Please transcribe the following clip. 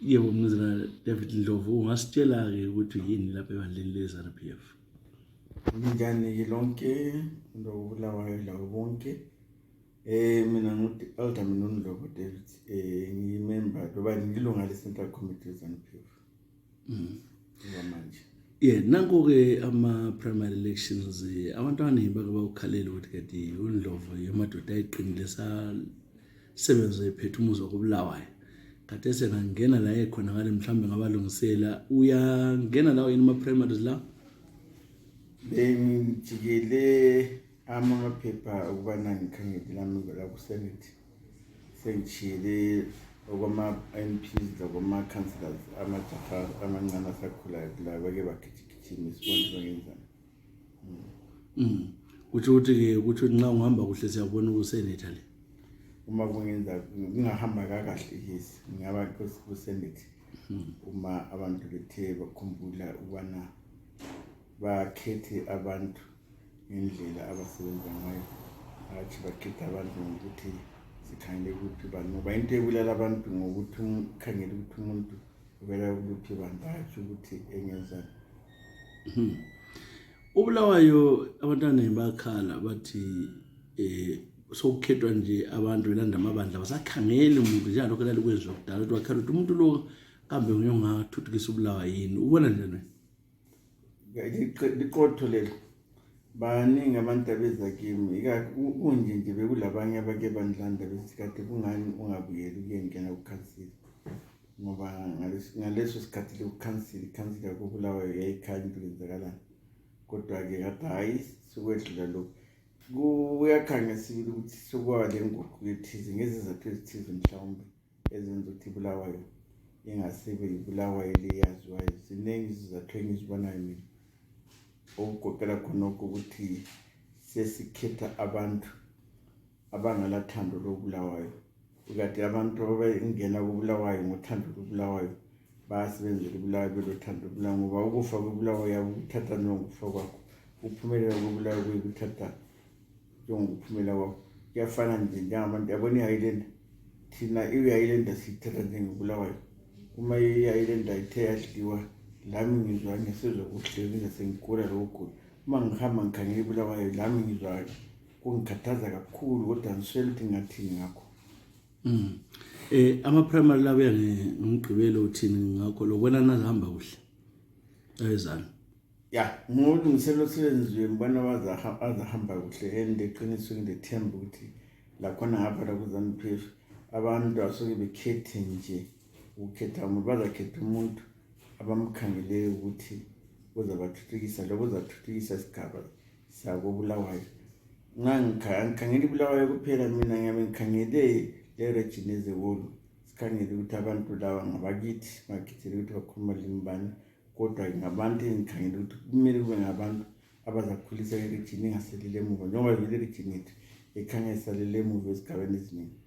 Yebo mnumzana David Ndlovu, ungasitshela-ke ukuthi yini lapha ebandleni leZanu-PF? Njani lonke ndokubulawayo lawo bonke. Mina nguthi Alderman Ndlovu David, ngiyimember ngoba ngilunga le-Central Committee leZanu-PF. Manje. Nanko-ke ama-primary elections abantu abaningi bake bawukhalela ukuthi kanti uNdlovu yamadoda ayiqinile sasebenza ephethe umuzi koBulawayo. Kade sengangena la ekhona ngale mhlawumbe ngabalungisela uyangena lawo yini ama-primaries la? Bengijikele amaphepha ukubana ngikhangele lami la ku-Senate. Sengijikele okwama-MPs lakwama-councillors amajaha amancane asakhulayo la bake bagijigijima isibonda bangenzani. Kutsho ukuthi-ke nxa ungihamba kuhle siyabona ukusenetha le. Uma kungenza ngingahamba kakahle yes ngingaba ku-Senate uma abantu bethe bakhumbula ukubana bakhethe abantu ngendlela abasebenza ngayo, athi bakhethe abantu ngokuthi sikhangele ukuthi bani, ngoba into ebulala abantu ngokuthi ukhangele ukuthi umuntu uvela kuluphi bandla athi ukuthi engenzani. uBulawayo abantwana bayakhala bathi sokukhethwa nje abantu belanda amabandla basakhangela umuntu njalo lokho lalikwenziwa kudala ukuthi wakhala ukuthi umuntu lo kambe ungathuthukisa uBulawayo yini, ubona njani wena? Liqotho lelo baningi abantu abeza kimi kunje nje bekulabanye abake bandlanda besikhathi kungani ungabuyeli ukuyengena kukhansila, ngoba ngaleso sikhathi ikhansila koBulawayo yayikhanya into yenzakalani. Kodwa-ke kade hayi sokwedlula lokhu kuyakhanya sibili ukuthi sokwaba le nguquko ethize ngezizathu ezithize mhlawumbe ezenza ukuthi uBulawayo ingasebe uBulawayo leyaziwayo. Ziningi izizathu engizibonayo mina okugoqela khonokho ukuthi sesikhetha abantu abangalathando loBulawayo. Ukade abantu abangena koBulawayo ngothando loBulawayo bayasebenzela uBulawayo belothando loBulawayo, ngoba ukufa koBulawayo ukuthatha njengokufa kwakho, ukuphumelela koBulawayo kuyikuthatha njengokuphumela kwakho. Kuyafana nje njengabantu yabona i-Highland, thina i-Highland siyithatha njengoBulawayo. Uma i-Highland ithe yadliwa lami ngizwa ngesizwe kuhle ngingasengigula lokugula. Uma ngihamba ngikhangela uBulawayo lami ngizwa kungikhathaza kakhulu, kodwa ngiswele ukuthi ngathini ngakho. Ama-primary labuya ngimgqibelo uthini ngakho lokwena nazihamba kuhle leZanu? Ngolungiselo selenziwe ngibona azahamba kuhle and eqiniso ngilethemba ukuthi lakhona ngapha la kuZanu-PF abantu asoke bekhethe nje ukhetha umuntu, bazakhetha umuntu abamkhangeleyo ukuthi uzabathuthukisa lokho uzathuthukisa isigaba sakoBulawayo. Ngikhangela uBulawayo kuphela mina, ngiyabe ngikhangele le-region ezewolu, sikhangele ukuthi abantu laba ngabakithi, ngakhethela ukuthi bakhuluma limi bani, kodwa ngabantu engikhangela ukuthi kumele kube ngabantu abazakhulisa i-region ingasalele emuva, njengoba vele i-region yethu ekhanya isalele emuva ezigabeni eziningi.